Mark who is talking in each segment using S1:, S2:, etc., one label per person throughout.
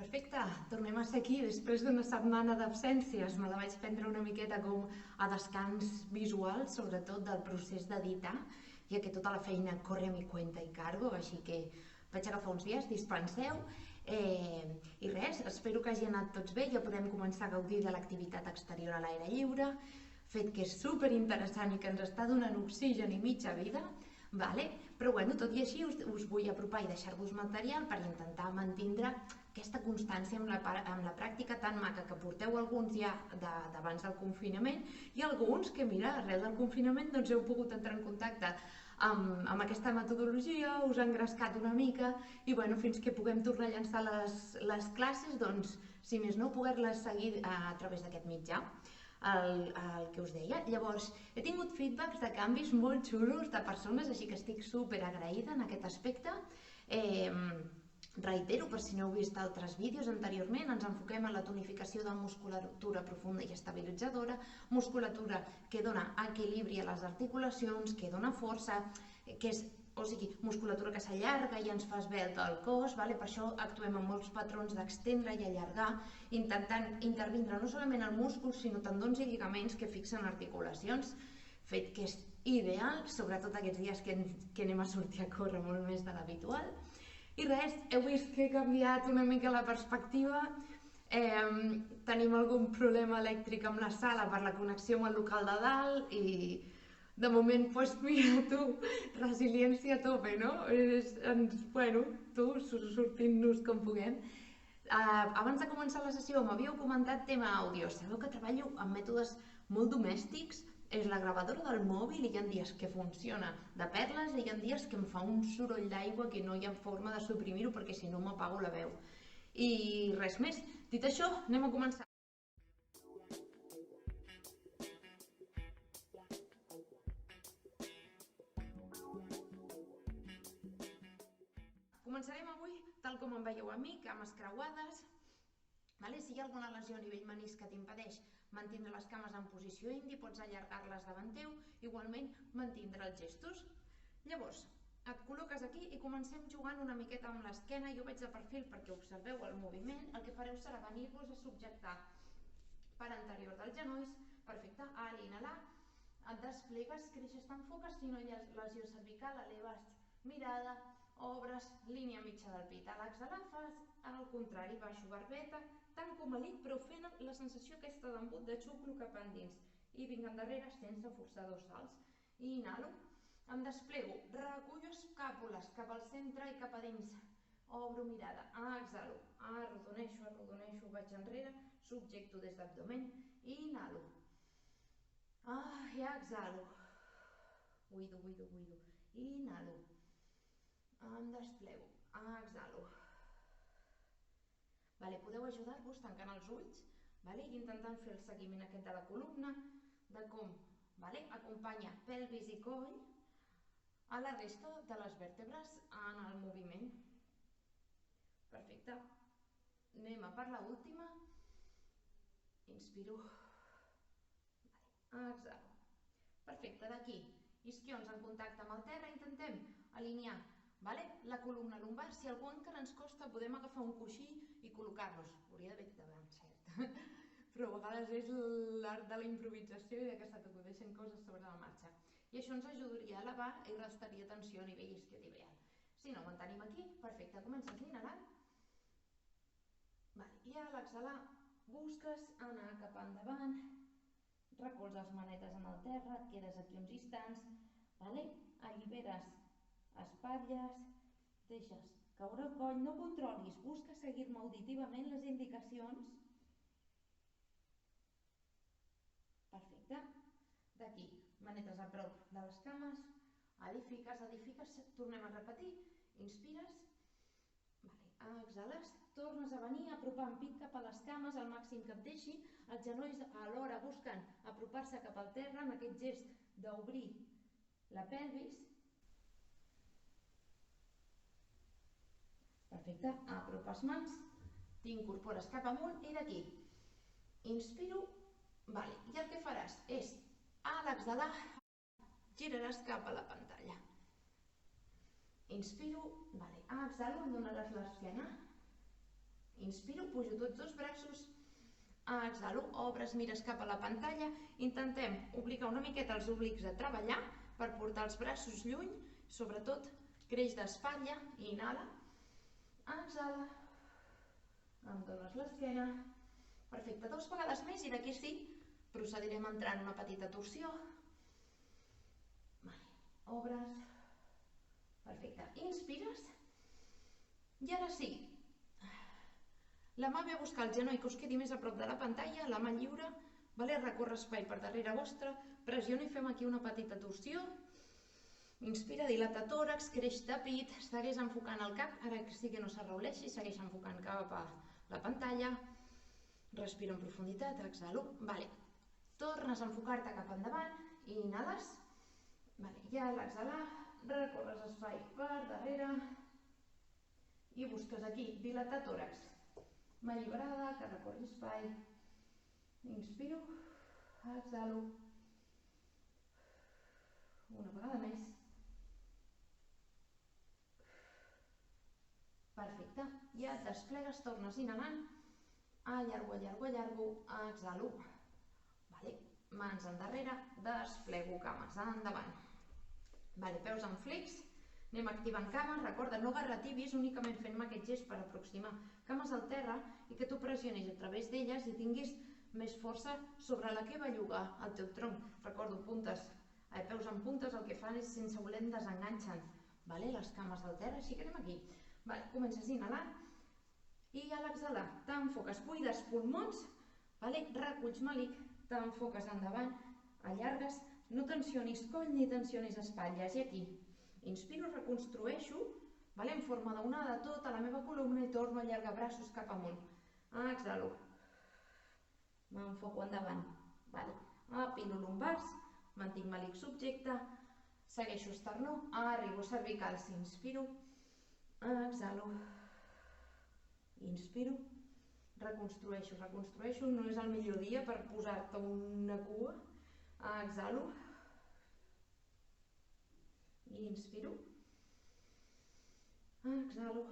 S1: Perfecte, tornem a ser aquí després d'una setmana d'absències. Me la vaig prendre una miqueta com a descans visual, sobretot del procés d'editar, ja que tota la feina corre a mi cuenta i cargo, així que vaig agafar uns dies, dispenseu. I res, espero que hagi anat tots bé, ja podem començar a gaudir de l'activitat exterior a l'aire lliure, fet que és superinteressant i que ens està donant oxigen i mitja vida. Vale? Però bueno, tot i així us vull apropar i deixar-vos material per intentar mantindre aquesta constància amb la pràctica tan maca que porteu alguns ja d'abans del confinament i alguns que, mira, arrel del confinament doncs heu pogut entrar en contacte amb aquesta metodologia, us ha engrescat una mica i bueno, fins que puguem tornar a llançar les classes, doncs, si més no, poder-les seguir a través d'aquest mitjà. El que us deia. Llavors, he tingut feedbacks de canvis molt xulos de persones, així que estic super agraïda en aquest aspecte. Reitero, per si no heu vist altres vídeos anteriorment, ens enfoquem en la tonificació de musculatura profunda i estabilitzadora, musculatura que dona equilibri a les articulacions, que dona força, o sigui, musculatura que s'allarga i ens fa esvelta el cos, per això actuem amb molts patrons d'extendre i allargar, intentant intervindre no solament el múscul, sinó tendons i lligaments que fixen articulacions, fet que és ideal, sobretot aquests dies que anem a sortir a córrer molt més de l'habitual. I res, heu vist que he canviat una mica la perspectiva, tenim algun problema elèctric amb la sala per la connexió amb el local de dalt i de moment, doncs mira tu, resiliència a tope, no? Bueno, sortint-nos com puguem. Abans de començar la sessió m'havíeu comentat tema àudio. Sabeu que treballo amb mètodes molt domèstics? És la gravadora del mòbil i hi ha dies que funciona de perles i hi ha dies que em fa un soroll d'aigua que no hi ha forma de suprimir-ho perquè si no m'apago la veu. I res més. Dit això, anem a començar. Començarem avui, tal com em veieu a mi, cames creuades. Si hi ha alguna lesió a nivell menisc que t'impedeix mantindre les cames en posició indi, pots allargar-les davant teu, igualment mantindre els gestos. Llavors, et col·loques aquí i comencem jugant una miqueta amb l'esquena. Jo vaig de perfil perquè observeu el moviment. El que fareu serà venir-vos a subjectar per anterior dels genolls. Perfecte, a l'inhalar, et desplegues, creixes, t'enfoques, si no hi ha lesió cervical, eleves mirada, obres, línia mitja del pit. A l'exhalar fas el contrari, baixo barbeta, tanco melic però fent la sensació aquesta d'embut de xuclo cap endins i vinc endarrere sense forçar dorsals. I inhalo, em desplego, recullo escàpules cap al centre i cap a dins, obro mirada, exhalo, arrodoneixo, vaig enrere, subjecto des d'abdomen, inhalo, i exhalo, buido, inhalo, em desplego, exhalo. Podeu ajudar-vos tancant els ulls i intentant fer el seguiment aquest de la columna, de com acompanya pelvis i coll a la resta de les vèrtebres en el moviment. Perfecte. Anem a per l'última. Inspiro. Exhalo. Perfecte, d'aquí, isquions en contacte amb el terra, intentem alinear la columna lumbar. Si algú encara ens costa, podem agafar un coixí i col·locar-nos. Hauria d'haver dit abans, cert? Però a vegades és l'art de la improvisació i de que s'acudeixen coses sobre la marxa. I això ens ajudaria a elevar i restaria tensió a nivell isquiotibial. Si no, mantenim aquí. Perfecte, comences inhalant. I a l'exhalar busques anar cap endavant, recolzes manetes en el terra, et quedes aquí uns instants, alliberes espatlles, deixes caure el coll, no controlis, busca seguir-me auditivament les indicacions. Perfecte. D'aquí, manetes a prop de les cames, edifiques, tornem a repetir, inspires, exhales, tornes a venir, apropant pit cap a les cames al màxim que et deixi, els genolls alhora busquen apropar-se cap al terra en aquest gest d'obrir la pelvis. Perfecte, apropes mans, t'incorpores cap amunt i d'aquí inspiro, i el que faràs és a l'exhalar giraràs cap a la pantalla. Inspiro, exhalo, em donaràs l'esquena, Inspiro, pujo tots dos braços, exhalo, obres, mires cap a la pantalla, intentem obligar una miqueta els oblics a treballar per portar els braços lluny, sobretot creix d'espatlla, inhala, exhala, em dones l'esquena, perfecte, 2 vegades més i d'aquí sí, procedirem a entrar en una petita torsió, obres, perfecte, inspires, i ara sí, la mà ve a buscar el genoll que us quedi més a prop de la pantalla, la mà lliure, recorre espai per darrere vostre, pressiona i fem aquí una petita torsió, inspira, dilata tòrax, creix de pit, segueix enfocant el cap, ara sí que no s'arrauleixi, segueix enfocant cap a la pantalla, respira en profunditat, exhalo, tornes a enfocar-te cap endavant, inhales, i a l'exhalar recorres espai per darrere i busques aquí, dilatar tòrax, mà alliberada, que recorri espai, inspiro, exhalo, una vegada més, perfecte, ja et desplegues, tornes inhalant, allargo, allargo, allargo, exhalo, mans endarrere, desplego cames endavant, peus en flex, anem activant cames, recorda no garratibis, únicament fent aquest gest per aproximar cames al terra i que tu pressionis a través d'elles i tinguis més força sobre la que belluga el teu tronc. Recordo, peus en puntes el que fan és sense voler desenganxen les cames del terra, així que anem aquí. Comences inhalant i a l'exhalar t'enfoques, buides pulmons, reculls melic, t'enfoques endavant, allargues, no tensionis coll ni tensionis espatlles i aquí inspiro, reconstrueixo en forma d'onada tota la meva columna i torno a allargar braços cap amunt, exhalo, m'enfoco endavant, apilo lumbars, mantinc melic subjecte, segueixo esternó, arribo cervicals, inspiro, exhalo, inspiro, reconstrueixo, no és el millor dia per posar-te una cua, exhalo, inspiro, exhalo,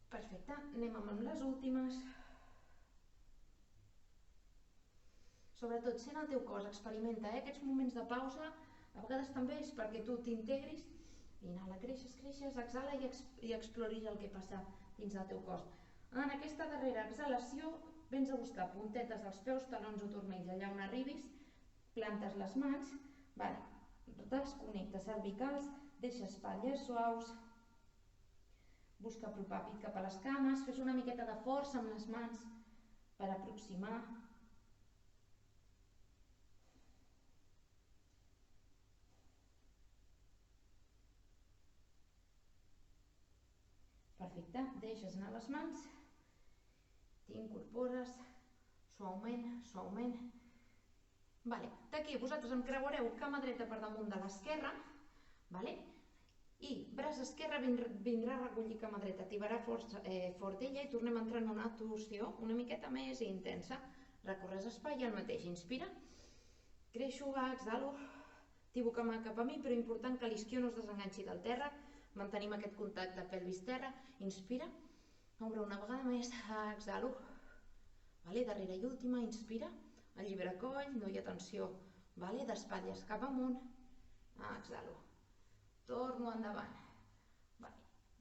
S1: perfecte, anem amb les últimes, sobretot sent el teu cos, experimenta aquests moments de pausa, a vegades també és perquè tu t'integris, inhala, creixes, exhala i exploris el que passa dins del teu cos. En aquesta darrera exhalació vens a buscar puntetes dels peus, talons o turmells, allà on arribis, plantes les mans, desconnecta cervicals, deixa espatlles suaus, busca apropar pit cap a les cames, fes una miqueta de força amb les mans per aproximar. Perfecte, deixes anar les mans, t'incorpores suaument, suaument. D'aquí vosaltres em creuareu cama dreta per damunt de l'esquerra i braç esquerre vindrà a recollir cama dreta, tibarà fort ella i tornem a entrar en una torsió una miqueta més intensa. Recorres espai i el mateix, inspira, creixo, exhalo, tibo cama cap a mi, però important que l'isquió no es desenganxi del terra, mantenim aquest contacte pelvis-terra, inspira, obre una vegada més, exhalo, darrera i última, inspira, allibera coll, no hi ha tensió, d'espatlles cap amunt, exhalo, torno endavant,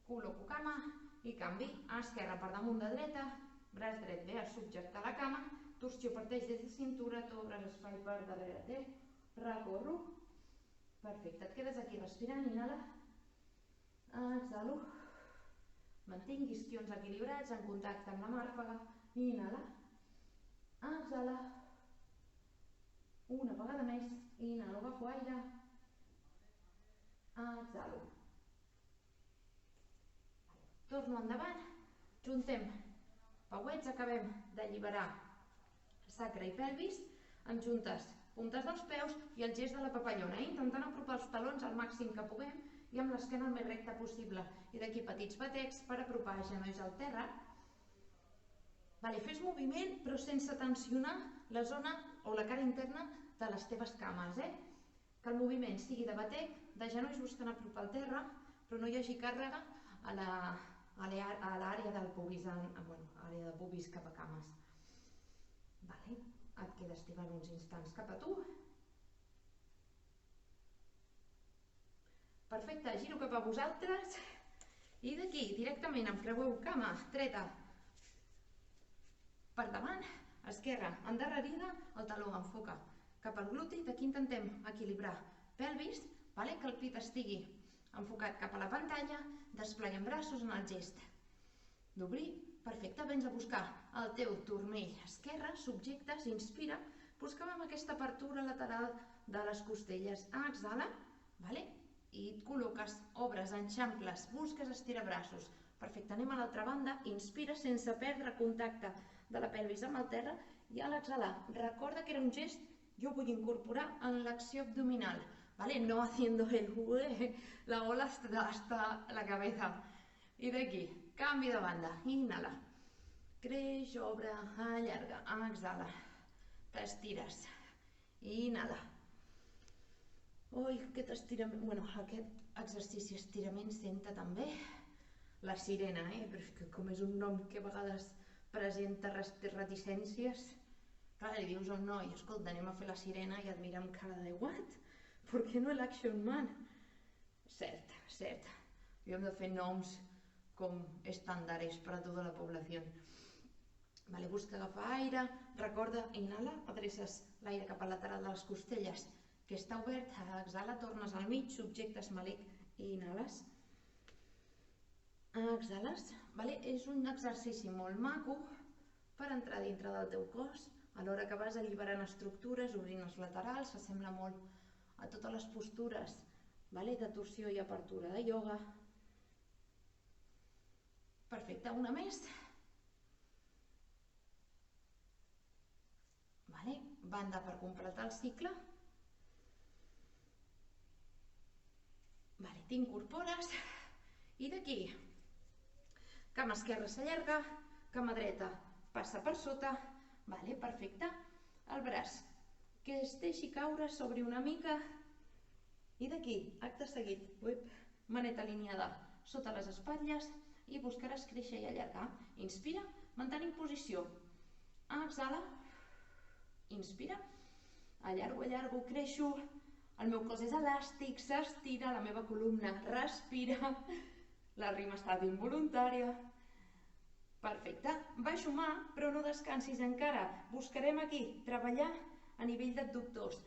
S1: col·loco cama i canvi, esquerra per damunt de dreta, braç dret ve a subjectar la cama, torsió parteix des de cintura, t'obres espai per darrere teu, recorro, perfecte, et quedes aquí respirant, inhala, exhalo, mantinc isquions equilibrats en contacte amb la màrfega, inhala, exhala, una vegada més, inhalo, agafo aire, exhalo, torno endavant, juntem pauets, acabem d'alliberar sacre i pelvis, amb juntes puntes dels peus i el gest de la papallona, intentant apropar els talons al màxim que puguem i amb l'esquena el més recta possible. I d'aquí petits batecs per apropar genolls al terra. Fes moviment però sense tensionar la zona o la cara interna de les teves cames. Que el moviment sigui de batec, de genolls buscant apropar al terra, però no hi hagi càrrega a l'àrea del pubis, àrea de pubis cap a cames. Et quedes tirant uns instants cap a tu. Perfecte, giro cap a vosaltres i d'aquí directament em creueu cama dreta per davant, esquerra endarrerida, el taló enfoca cap al gluti. D'aquí intentem equilibrar pelvis, que el pit estigui enfocat cap a la pantalla, despleguem braços en el gest d'obrir. Perfecte, vens a buscar el teu turmell esquerre, subjectes, inspira, busca'm amb aquesta apertura lateral de les costelles, exhala, i et col·loques, obres, enxamples, busques estirar braços. Perfecte, anem a l'altra banda, inspira sense perdre contacte de la pelvis amb el terra i a l'exhalar, recorda que era un gest, jo vull incorporar en l'acció abdominal, no haciendo el la ola hasta la cabeza. I d'aquí, canvi de banda, inhala, creix, obre, allarga, exhala, t'estires, inhala. Aquest estirament, aquest exercici estirament senta també la sirena, però és que com és un nom que a vegades presenta reticències, clar, li dius a un noi, escolta, anem a fer la sirena i et mira amb cara de what? ¿Por qué no el Action Man? Cert, hem de fer noms com estàndares per a tota la població. Busca agafar aire, recorda, inhala, adreces l'aire cap al lateral de les costelles, que està obert, exhala, tornes al mig, subjectes malic i inhales. Exhales, és un exercici molt maco per entrar dintre del teu cos, alhora que vas alliberant estructures, obrint els laterals, s'assembla molt a totes les postures de torsió i apertura de ioga. Perfecte, una més. Banda per completar el cicle. T'incorpores i d'aquí, cama esquerra s'allarga, cama dreta passa per sota, perfecte, el braç que es deixi caure, s'obri una mica i d'aquí, acte seguit, maneta alineada sota les espatlles i buscaràs créixer i allargar. Inspira, mantenim posició, exhala, inspira, allargo, creixo, el meu cos és elàstic, s'estira, la meva columna respira, la rima ha estat involuntària. Perfecte, baixo mà, però no descansis encara, buscarem aquí, treballar a nivell d'abductors.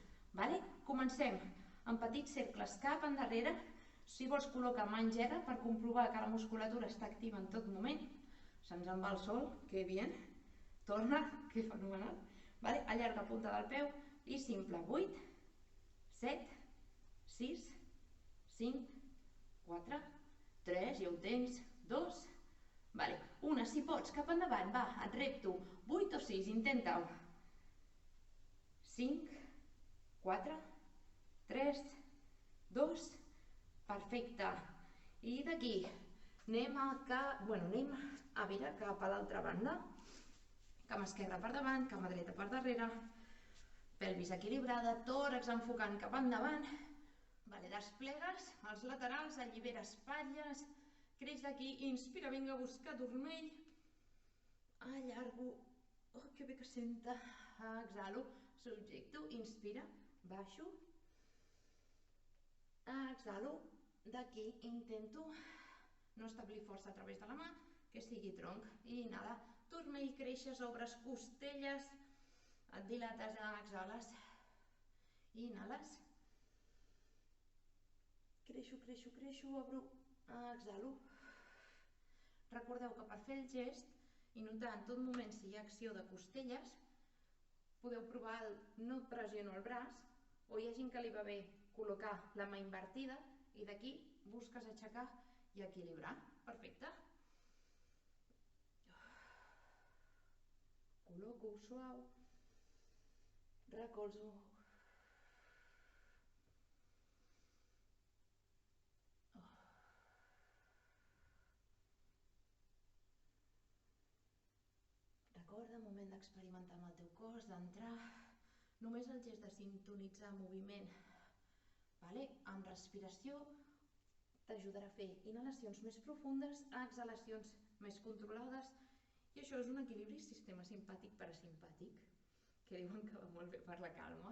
S1: Comencem amb petits cercles cap endarrere, si vols col·loca mà en gerra per comprovar que la musculatura està activa en tot moment. Se'ns en va el sol, que bien, torna, que fenomenal. Allarga punta del peu i simple, 8, 7, 6, 5, 4, 3, ja ho tens, 2, una, si pots, cap endavant, va, et repto, 8 o 6, intenta-ho, 5, 4, 3, 2, perfecte, i d'aquí anem a virar cap a l'altra banda, cama esquerra per davant, cama dreta per darrere, pelvis equilibrada, tòrax enfocant cap endavant, desplegues els laterals, allibera espatlles, creix d'aquí, inspira, vinga a buscar turmell, allargo, que bé que senta, exhalo, subjecto, inspira, baixo, exhalo, d'aquí intento no establir força a través de la mà, que sigui tronc, i inhala, turmell, creixes, obres costelles, et dilates, exhales, inhales, creixo, obro, exhalo. Recordeu que per fer el gest i notar en tot moment si hi ha acció de costelles, podeu provar el no pressiono el braç, o hi ha gent que li va bé col·locar la mà invertida i d'aquí busques aixecar i equilibrar. Perfecte. Col·loco suau, recolzo. Recorda, moment d'experimentar amb el teu cos, d'entrar, només el gest de sintonitzar moviment amb respiració, t'ajudarà a fer inhalacions més profundes, exhalacions més controlades, i això és un equilibri sistema simpàtic-parasimpàtic, que diuen que va molt bé per la calma.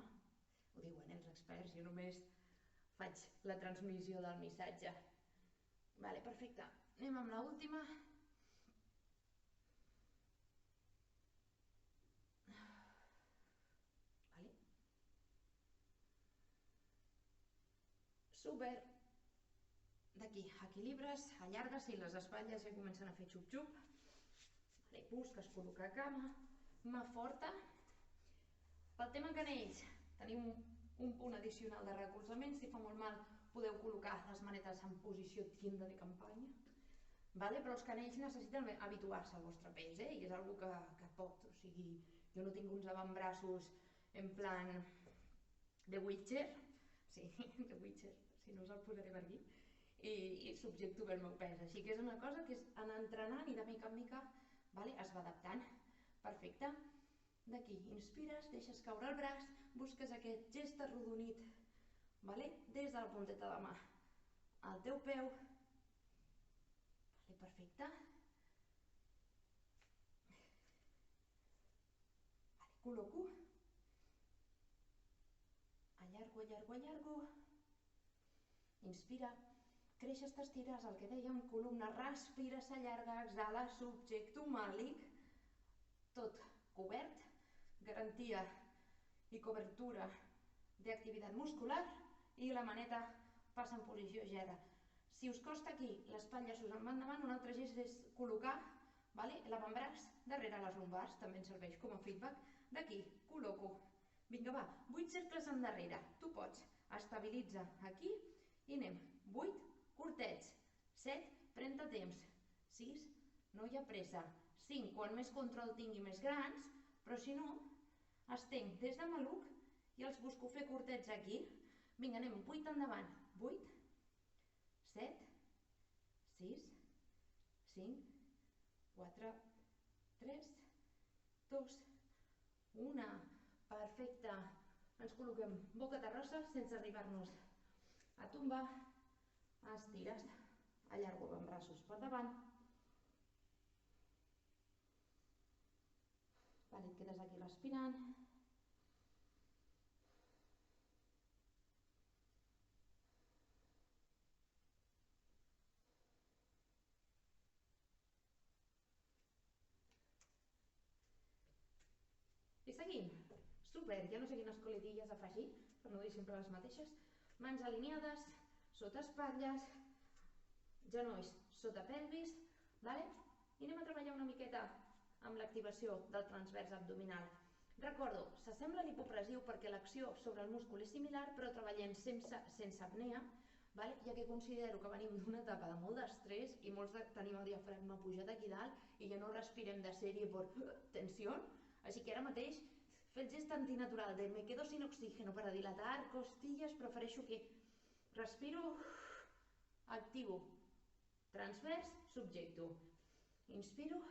S1: Ho diuen els experts, jo només faig la transmissió del missatge. Vale, perfecte. Anem amb l'última. Vale. Super. D'aquí, equilibres, allargues i les espatlles ja comencen a fer xup-xup. Vale, busques col·locar cama, mà forta. Pel tema canells, tenim un punt addicional de recolzament. Si fa molt mal, podeu col·locar les manetes en posició tienda de campanya. Vale? Però els canells necessiten habituar-se al vostre pes, i és una cosa que pot. O sigui, jo no tinc uns avantbraços en plan de Witcher, sí, de Witcher, si no us el posaré per aquí, i subjecto bé el meu pes. Així que és una cosa que és anar entrenant i de mica en mica es va adaptant. Perfecte. D'aquí, inspires, deixes caure el braç, busques aquest gest arrodonit des de la punteta de mà al teu peu. Perfecte. Col·loco. Allargo, allargo, allargo. Inspira. Creixes, t'estires, el que dèiem, columna, respira, s'allarga, exhala, subjecte omàlic, tot cobert, garantia i cobertura d'activitat muscular, i la maneta passa en posició gera. Si us costa aquí, l'espatlla s'us en va endavant, un altre gest és col·locar l'avantbraç darrere les lumbars, també ens serveix com a feedback. D'aquí, col·loco. Vinga, va, 8 cercles endarrere, tu pots. Estabilitza aquí i anem. 8, curtets. 7, pren-te temps. 6, no hi ha pressa. 5, quan més control tingui més grans, però si no, estenc des de maluc i els busco fer curtets aquí. Vinga, anem, 8 endavant. 8, 7, 6, 5, 4, 3, 2, 1. Perfecte. Ens col·loquem boca terrossa sense arribar-nos a tombar. Estires. Allargo amb braços per davant. Et quedes aquí respirant. I seguim. Super, ja no sé quines coletilles afegir, per no dir sempre les mateixes. Mans alineades, sota espatlles, genolls sota pelvis, i anem a treballar una miqueta amb l'activació del transvers abdominal. Recordo, s'assembla a l'hipopressiu perquè l'acció sobre el múscul és similar, però treballem sense apnea, ja que considero que venim d'una etapa de molt d'estrès i molts tenim el diafragma pujat aquí dalt i ja no respirem de sèrie per tensió. Així que ara mateix fer el gest antinatural de me quedo sin oxígeno para dilatar costillas, prefereixo que respiro, activo, transvers, subjecto. Inspiro,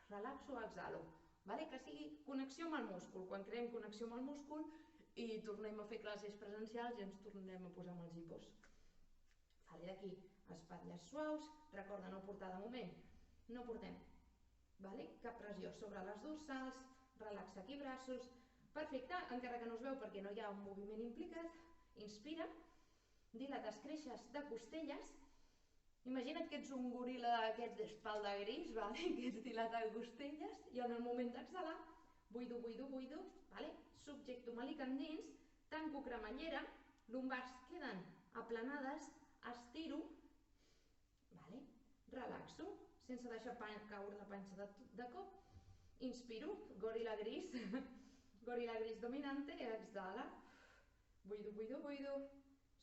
S1: relaxo, exhalo. Que sigui connexió amb el múscul. Quan creem connexió amb el múscul i tornem a fer classes presencials i ens tornem a posar amb els hipos. D'aquí, espatlles suaus. Recorda no portar de moment. No portem cap pressió sobre les dorsals. Relaxa aquí braços. Perfecte, encara que no es veu perquè no hi ha un moviment implicat. Inspira. Dilates, creixes de costelles. Imagina't que ets un goril·la d'aquests d'espalda gris, que ets dilatat de costelles, i en el moment d'exhalar, buido, buido, buido, subjecto omàlic endins, tanco cremallera, lumbars queden aplanades, estiro, relaxo, sense deixar caure la panxa de cop, inspiro, goril·la gris dominante, exhala, buido, buido, buido,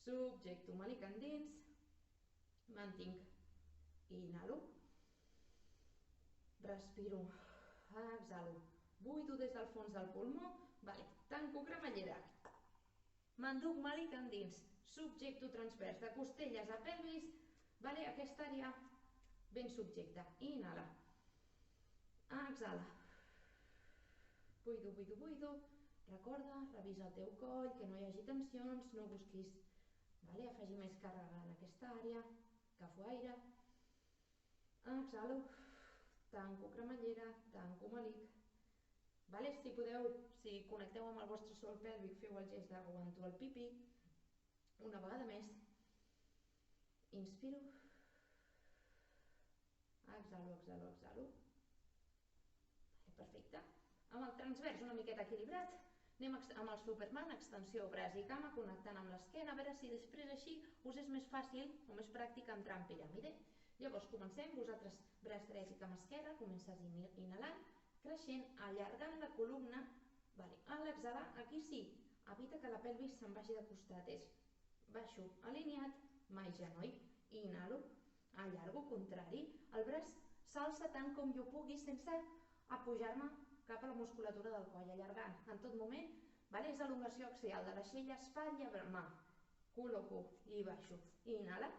S1: subjecto omàlic endins, mantinc, inhalo, respiro, exhalo, buido des del fons del pulmó, tanco cremallera, manduc omàlic endins, subjecto transvers de costelles a pelvis, aquesta àrea ben subjecta, inhala, exhala, buido, buido, buido, recorda, revisa el teu coll, que no hi hagi tensions, no busquis afegir més càrrega en aquesta àrea. agafo aire, exhalo, tanco cremallera, tanco melic. Si podeu, si connecteu amb el vostre sòl pèlvic, feu el gest d'aguanto el pipí. Una vegada més. Inspiro. Exhalo, exhalo, exhalo. Perfecte. Amb el transvers una miqueta equilibrat, anem amb el Superman, extensió braç i cama, connectant amb l'esquena, a veure si després així us és més fàcil o més pràctic entrar en piràmide. Llavors comencem, vosaltres braç dret i cama esquerra, comences inhalant, creixent, allargant la columna. A l'exhalar, aquí sí, evita que la pelvis se'n vagi de costat, és baixo alineat, mà i genoll, inhalo, allargo, contrari, el braç s'alça tant com jo pugui sense apujar-me cap a la musculatura del coll, allargant en tot moment, és elongació axial de l'aixella, espatlla, mà, col·loco i baixo, inhala,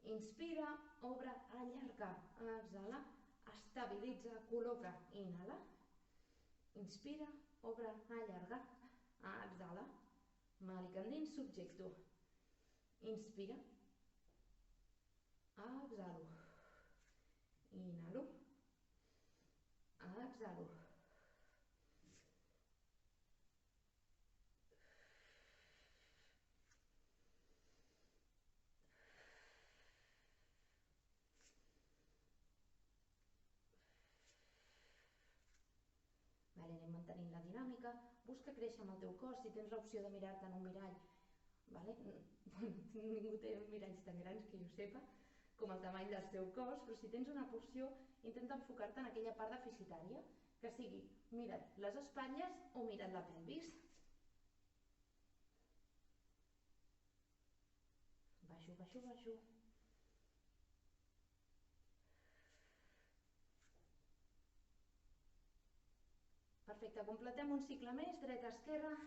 S1: inspira, obre, allarga, exhala, estabilitza, col·loca, inhala, inspira, obre, allarga, exhala, mànic endins, subjecto, inspira, exhalo, inhalo, exhalo. Anem mantenint la dinàmica, busca créixer amb el teu cos, si tens l'opció de mirar-te en un mirall, ningú té miralls tan grans que jo sepa, com el tamany del teu cos, però si tens una opció, intenta enfocar-te en aquella part deficitària, que sigui mira't les espatlles o mira't la pelvis. Baixo, baixo, baixo. Perfecte, completem un cicle més, dreta, esquerra.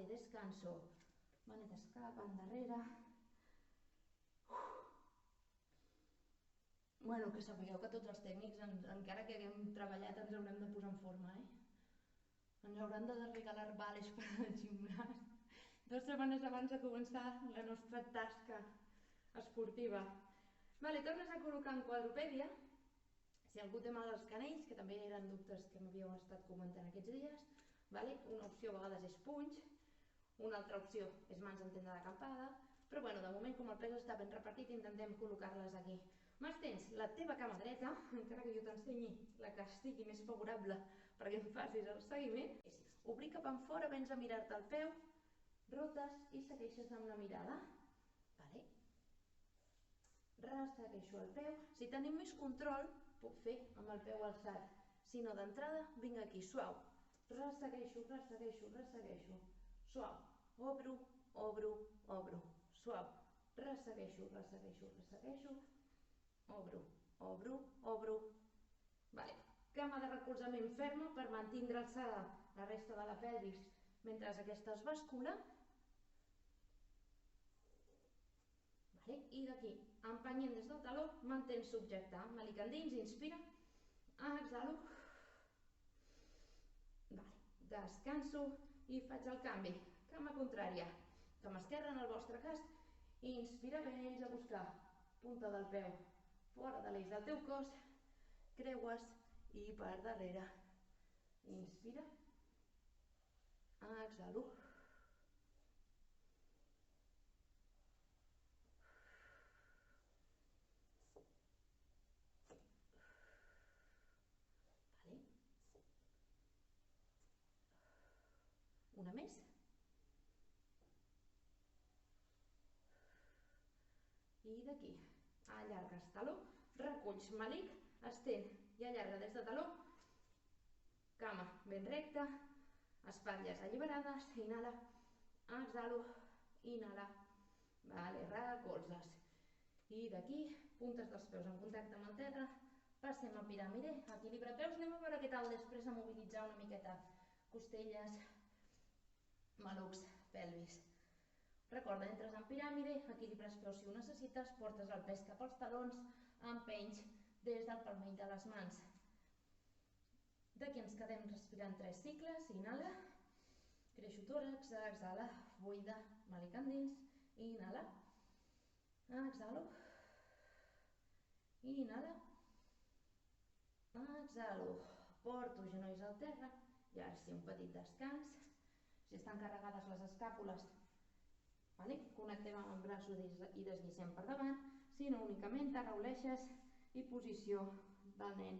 S1: Descanso. Manetes cap, endarrere. Que sapigueu que tots els tècnics, encara que haguem treballat, ens haurem de posar en forma, Ens hauran de regalar vales per al gimnàs 2 setmanes abans de començar la nostra tasca esportiva. Tornes a col·locar en quadrupèdia. Si algú té mal als canells, que també eren dubtes que m'havíeu estat comentant aquests dies, una opció a vegades és punys, una altra opció és mans en tenda d'acampada, però de moment, com el pes està ben repartit, intentem col·locar-les aquí. Mastens la teva cama dreta, encara que jo t'ensenyi la que estigui més favorable perquè em facis el seguiment. Obrir cap enfora, vens a mirar-te el peu, rotes i segueixes amb la mirada. Ressegueixo el peu. Si tenim més control, puc fer amb el peu alçat. Si no, d'entrada, vinc aquí, suau. Ressegueixo, ressegueixo, ressegueixo. Suau. Obro, obro, obro. Suau. Ressegueixo, ressegueixo, ressegueixo. Obro, obro, obro. Cama de recolzament ferma per mantindre alçada la resta de la pelvis mentre aquesta es bascula. I d'aquí, empenyent des del taló, mantens subjectar. Melic endins, inspira. Exhalo. Descanso i faig el canvi. Cama contrària. Cama esquerra en el vostre cas. Inspira, vens a buscar punta del peu fora de l'eix del teu cos. Creues i per darrere. Inspira. Exhalo. Una més. I d'aquí. Allargues taló, reculls melic, estén i allarga des de taló. Cama ben recta, espatlles alliberades, inhala, exhalo, inhala. Recolzes. I d'aquí, puntes dels peus en contacte amb el terra, passem a piràmide, equilibra peus, anem a veure què tal després de mobilitzar una miqueta costelles, malucs, pelvis. Recorda, entres en piràmide, equilibres peus si ho necessites, portes el pes cap als talons, empenys des del palmell de les mans. D'aquí ens quedem respirant 3 cicles, inhala, creixo tòrax, exhala, buida, melic endins, inhala, exhalo, inhala, exhalo, porto genolls al terra i ara sí un petit descans. Si estan carregades les escàpules, connectem amb el braç i desllicem per davant, si no únicament t'arrauleixes i posició del nen.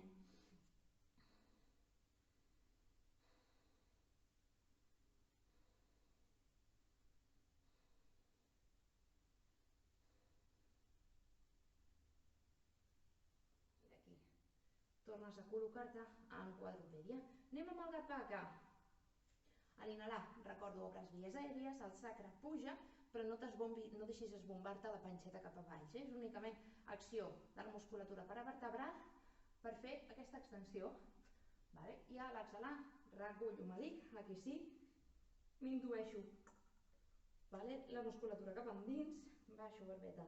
S1: I d'aquí tornes a col·locar-te en quadrupèdia. Anem amb el gat vaca. A l'inhalar, recordo, obres vies aèries, el sacre puja, però no deixis esbombar-te la panxeta cap avall. És únicament acció de la musculatura paravertebral per fer aquesta extensió. I a l'exhalar, recullo melic, aquí sí, m'indueixo la musculatura cap endins, baixo barbeta,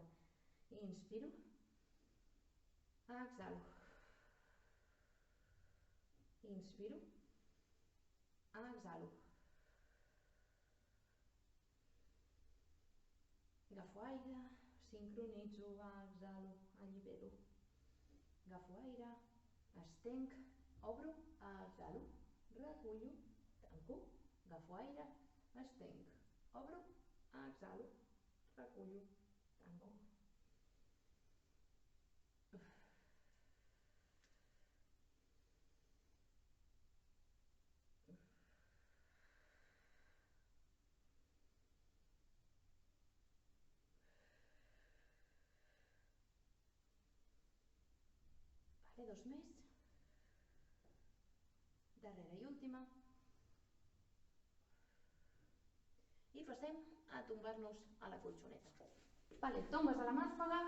S1: inspiro, exhalo, inspiro, exhalo. Agafo aire, sincronitzo, exhalo, allibero. Agafo aire, estenc, obro, exhalo, recullo, tanco, agafo aire, estenc, obro, exhalo, recullo, tanco. Dos més. Darrera i última. I passem a tombar-nos a la colxoneta. Tombes a la màsfaga.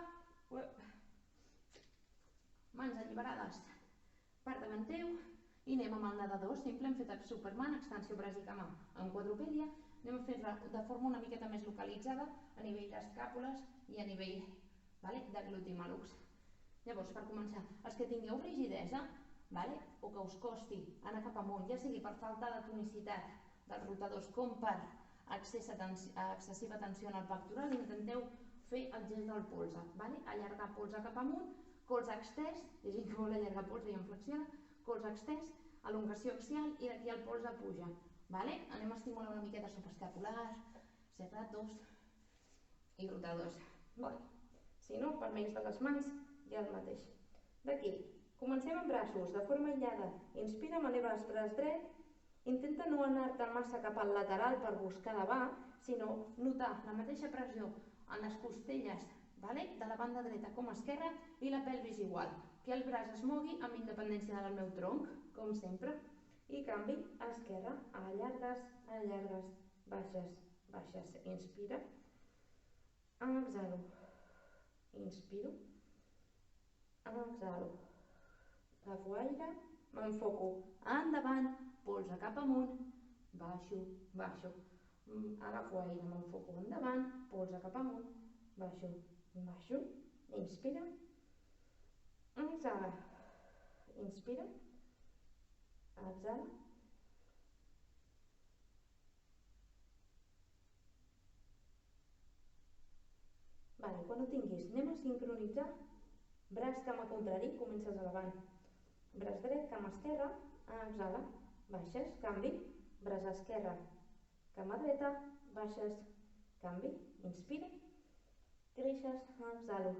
S1: Mans alliberades per davant teu. I anem amb el nedador. Simple, hem fet Superman, extensió braç i cama en quadrupèdia. Anem a fer-la de forma una miqueta més localitzada a nivell d'escàpules i a nivell de gluti malucs. Llavors, per començar, els que tingueu rigidesa o que us costi anar cap amunt, ja sigui per falta de tonicitat dels rotadors com per excessiva tensió en el pectoral, intenteu fer el gest del polze. Allargar polze cap amunt, colze extès, hi ha gent que vol allargar polze i en flexiona, colze extès, elongació axial i d'aquí el polze puja. Anem a estimular una miqueta subescapular, serratos i rotadors. Si no, palmells de les mans i el mateix. D'aquí, comencem amb braços, de forma aïllada. Inspira, m'eleves braç dret. Intenta no anar-te'n massa cap al lateral per buscar elevar, sinó notar la mateixa pressió en les costelles de la banda dreta com esquerra i la pelvis igual. Que el braç es mogui amb independència del meu tronc, com sempre. I canvi a esquerra, allargues, allargues, baixes, baixes. Inspira. Exhalo. Inspiro. Exhalo. Agafo aire, m'enfoco endavant, polze cap amunt, baixo, baixo. Agafo aire, m'enfoco endavant, polze cap amunt, baixo, baixo. Inspira. Exhala. Inspira. Exhala. Quan ho tinguis, anem a sincronitzar. Braç, cama contrari, comences elevant. Braç dret, cama esquerra, exhala, baixes, canvi, braç esquerra, cama dreta, baixes, canvi, inspira, creixes, exhalo,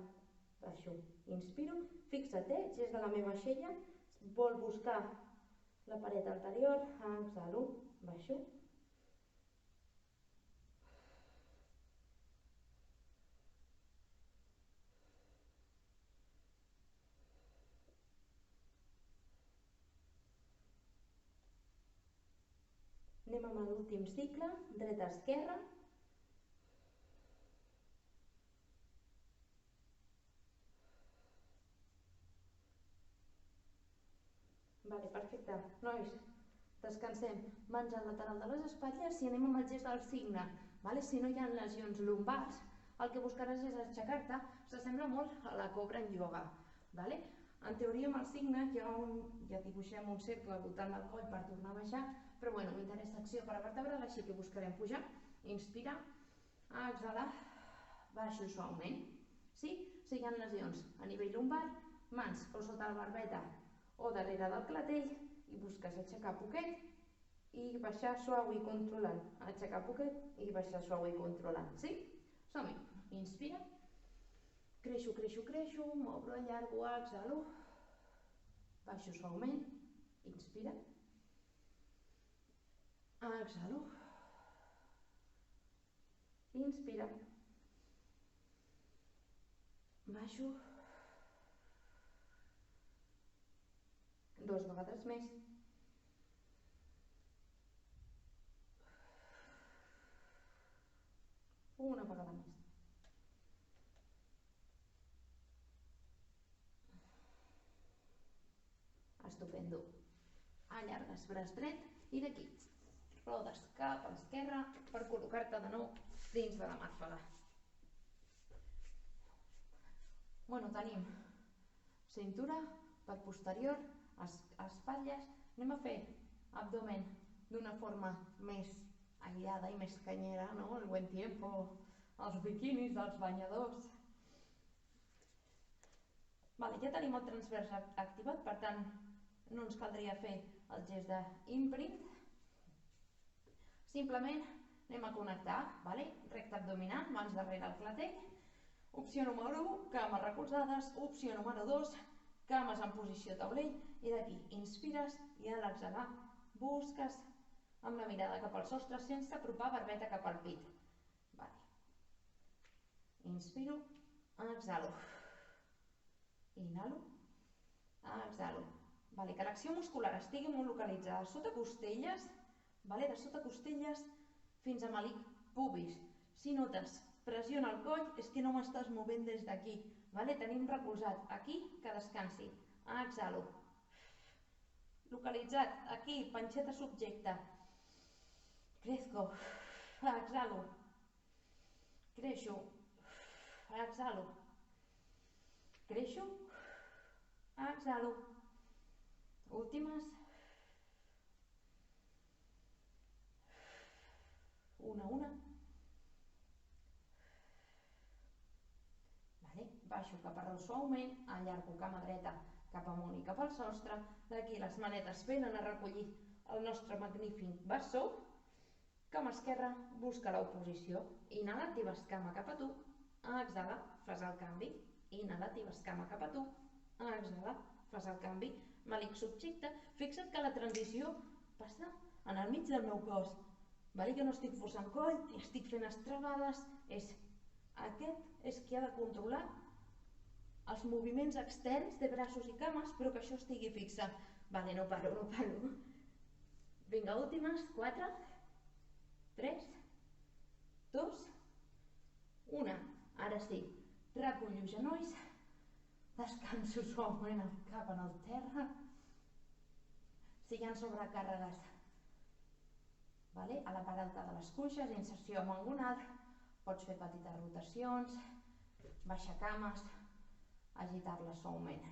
S1: baixo, inspiro, fixa't, gest de la meva aixella, vol buscar la paret anterior, exhalo, baixo. Anem amb l'últim cicle, dreta a esquerra. Perfecte. Nois, descansem. Mans al lateral de les espatlles i anem amb el gest del cigne. Si no hi ha lesions lumbars, el que buscaràs és aixecar-te. S'assembla molt a la cobra en ioga. En teoria amb el signe ja dibuixem un cercle al voltant del coll per tornar a baixar, però bueno, m'interessa acció paravertebral, així que buscarem pujar. Inspira, exhala, baixo suaument. Sí? Si hi ha lesions a nivell lumbar, mans o sota la barbeta o darrere del clatell i busques aixecar poquet i baixar suau i controlant. Aixecar poquet i baixar suau i controlant. Sí? Som-hi. Inspira. Creixo, creixo, creixo, m'obro, allargo, exhalo. Baixo suaument. Inspira. Exhalo. Inspira. Baixo. 2 vegades més. Una vegada més. Estupendo. Allargues braç dret i d'aquí rodes cap a l'esquerra per col·locar-te de nou dins de la màrfala. Bueno, tenim cintura, part posterior, espatlles. Anem a fer abdomen d'una forma més aïllada i més canyera, no? El buen tiempo, els biquinis, els banyadors. Vale, ja tenim el transvers activat, per tant, no ens caldria fer el gest d'imprint. Simplement anem a connectar, vale? Recte abdominal, mans darrere el clatell. Opció número 1, cames recolzades. Opció número 2, cames en posició taulell. I d'aquí inspires i a l'exhalar busques amb la mirada cap al sostre sense apropar barbeta cap al pit. Vale. Inspiro, exhalo. Inhalo, exhalo. Vale, que l'acció muscular estigui molt localitzada sota costelles, vale? De sota costelles fins a melic pubis. Si notes pressió en el coll, és que no m'estàs movent des d'aquí. Vale? Tenim recolzat aquí que descansi. Exhalo. Localitzat aquí, panxeta subjecte. Crezco. Exhalo. Creixo. Exhalo. Creixo. Exhalo. Últimes. Una. Vale. Baixo cap a dalt suaument, allargo cama dreta cap amunt i cap al sostre. D'aquí les manetes venen a recollir el nostre magnífic bastó. Cama esquerra, busca l'oposició. Inhala, actives cama cap a tu. Exhala, fas el canvi. Inhala, actives cama cap a tu. Exhala, fas el canvi. Melic subjecte. Fixa't que la transició passa en el mig del meu cos. Vale? Jo no estic forçant coll, ni estic fent estrebades. Aquest és qui ha de controlar els moviments externs de braços i cames, però que això estigui fixe. Vale, no paro. Vinga, últimes. 4, 3, 2, 1. Ara sí, recullo genolls, descanso suaument el cap en el terra. Si hi ha sobrecàrregues, vale? A la part alta de les cuixes, inserció mangonal, pots fer petites rotacions, baixar cames, agitar-les suaument.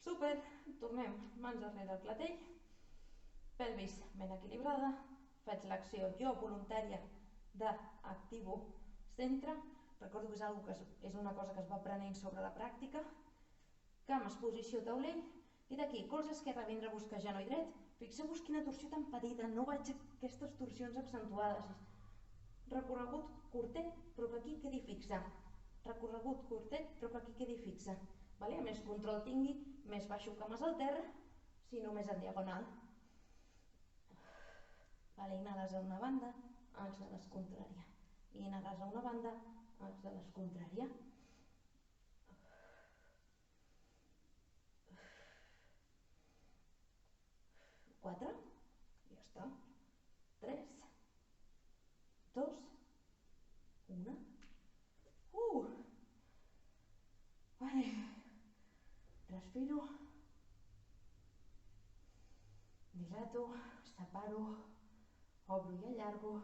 S1: Super, tornem mans darrere el clatell, pelvis ben equilibrada, faig l'acció jo voluntària d'activo centre. Recordo que és una cosa que es va aprenent sobre la pràctica. Cames, posició taulell, i d'aquí, colze esquerre, vindre a buscar genoll dret. Fixeu-vos quina torsió tan petita, no vaig a aquestes torsions accentuades. Recorregut curtet, però que aquí quedi fixe. Recorregut curtet, però que aquí quedi fixe. A més control tingui, més baixo cames al terra, si no més en diagonal. Inhales a una banda, exhales contrària. Inhales a una banda, exhales contrària. 4, ja està. 3, 2, 1. Vale. Respiro. Dilato, separo, obro i allargo.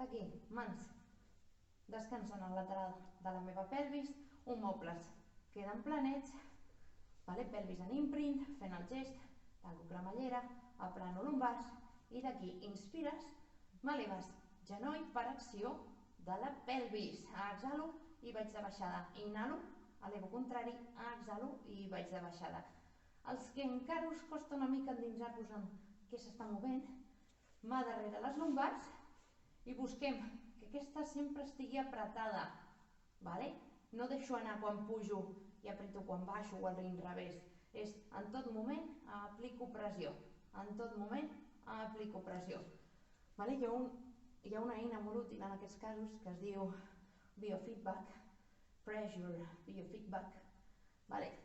S1: Aquí, mans descansen al lateral de la meva pelvis, omòplats queden planets, pelvis en imprint, fent el gest, tanco cremallera, aprano lumbars, i d'aquí inspires, m'eleves genoll per acció de la pelvis, exhalo i vaig de baixada, inhalo, elevo contrari, exhalo i vaig de baixada. Els que encara us costa una mica endinsar-vos en què s'està movent, mà darrere les lumbars i busquem que aquesta sempre estigui apretada. No deixo anar quan pujo i aprieto quan baixo o al revés. És en tot moment aplico pressió. En tot moment aplico pressió. Hi ha una eina molt útil en aquests casos que es diu biofeedback, pressure biofeedback,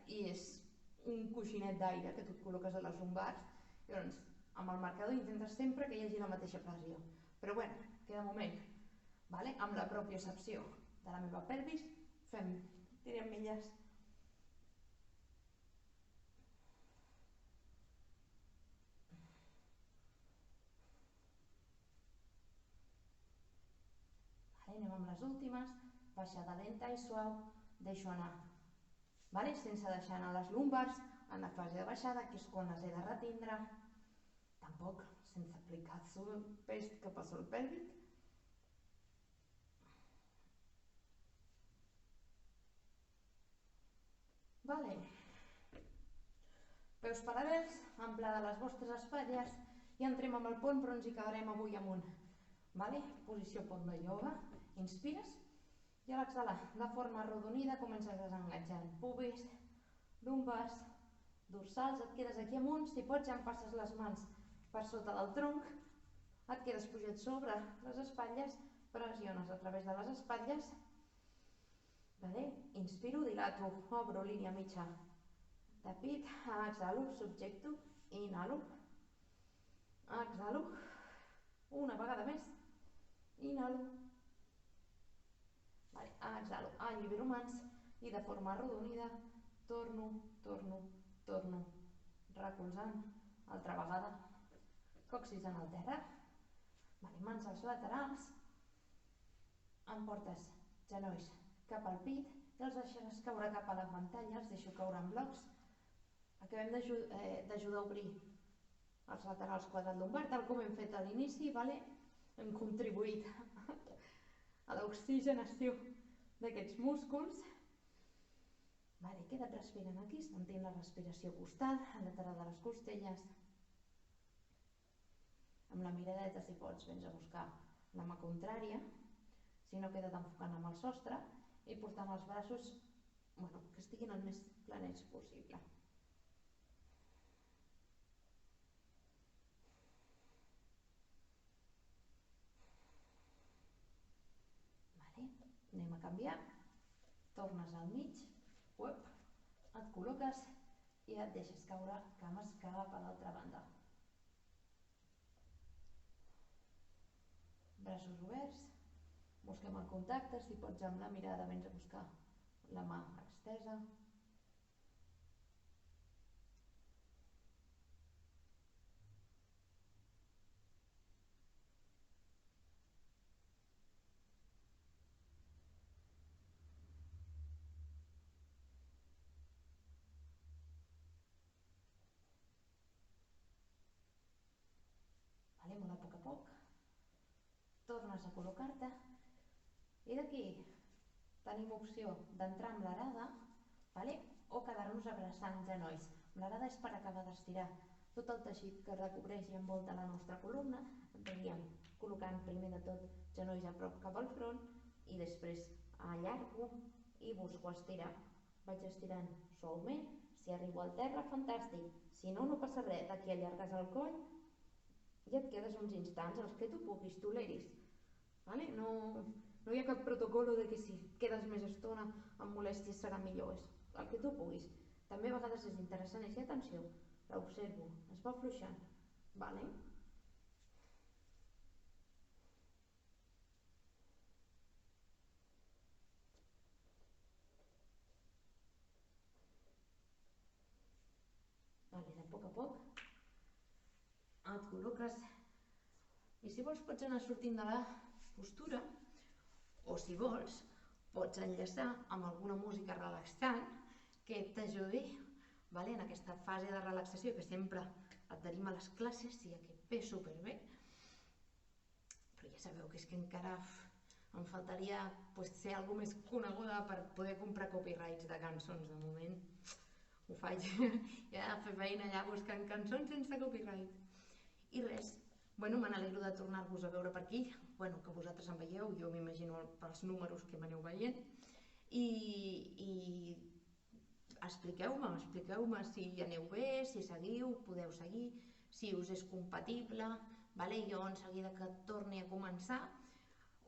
S1: i és un coixinet d'aire que tu et col·loques a les lumbars i llavors amb el marcador intentes sempre que hi hagi la mateixa pressió. Però bé, que de moment, amb la propiocepció de la meva pelvis, tirem milles. Anem amb les últimes, baixada lenta i suau, deixo anar. Sense deixar anar les lumbars en la fase de baixada, que és quan les he de retindre, tampoc sense aplicar pes cap al sòl pèlvic. Peus paral·lels, amplada les vostres espatlles i entrem amb el pont, però ens hi quedarem avui amunt. Posició pont de ioga, inspires i a l'exhalar, de forma arrodonida, comences desenganxant pubis, lumbars, dorsals, et quedes aquí amunt, si pots ja em passes les mans per sota del tronc, et quedes pujat sobre les espatlles, pressiones a través de les espatlles, inspiro, dilato, obro línia mitja de pit, exhalo, subjecto, inhalo, exhalo, una vegada més, inhalo, exhalo, allibero mans i de forma arrodonida torno, recolzant, altra vegada, còccix en el terra, mans als laterals, em portes genolls cap al pit i els deixaràs caure cap a la pantalla, els deixo caure en blocs. Acabem d'ajudar a obrir els laterals quadrat lumbar, tal com hem fet a l'inici, hem contribuït a l'oxigenació d'aquests músculs. Queda't respirant aquí, sentint la respiració costal, a lateral de les costelles. Amb la miradeta, si pots, vens a buscar la mà contrària, si no queda't enfocant amb el sostre i portant els braços que estiguin el més planets possible. Anem a canviar, tornes al mig, et col·loques i et deixes caure cames cap a l'altra banda. Braços oberts, busquem el contacte, si pots amb la mirada vens a buscar la mà extesa. Molt a poc, tornes a col·locar-te i d'aquí tenim opció d'entrar amb l'arada o quedar-nos abraçant genolls. L'arada és per acabar d'estirar tot el teixit que recobreix i envolta la nostra columna. Entraríem col·locant primer de tot genolls a prop cap al front i després allargo i busco estirar. Vaig estirant suaument, si arribo al terra, fantàstic. Si no, no passa res, d'aquí allargues el coll i et quedes uns instants, els que tu puguis, toleris. No hi ha cap protocolo de que si quedes més estona amb molèsties serà millor, és el que tu puguis. També a vegades és interessant, i atenció, l'observo, es va afluixant. De poc a poc et col·loques i si vols pots anar sortint de la postura, o si vols, pots enllaçar amb alguna música relaxant que t'ajudi en aquesta fase de relaxació que sempre et tenim a les classes, i aquest ve superbé. Però ja sabeu que és que encara em faltaria ser algú més coneguda per poder comprar copyrights de cançons. De moment ho faig, he de fer feina allà buscant cançons sense copyright. I res, me n'alegro de tornar-vos a veure per aquí, que vosaltres em veieu, jo m'imagino pels números que m'aneu veient, i expliqueu-me si aneu bé, si seguiu, podeu seguir, si us és compatible, jo en seguida que torni a començar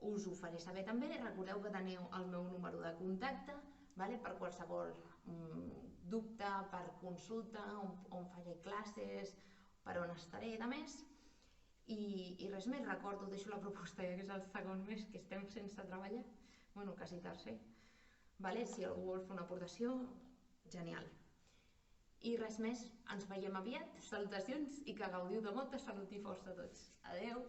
S1: us ho faré saber també. Recordeu que teniu el meu número de contacte per qualsevol dubte, per consulta, on faré classes, per on estaré i de més. I res més, recordo, deixo la proposta, ja que és el segon mes que estem sense treballar, quasi tercer. Si algú vol fer una aportació, genial. I res més, ens veiem aviat, salutacions i que gaudiu de molta salut i força a tots. Adeu!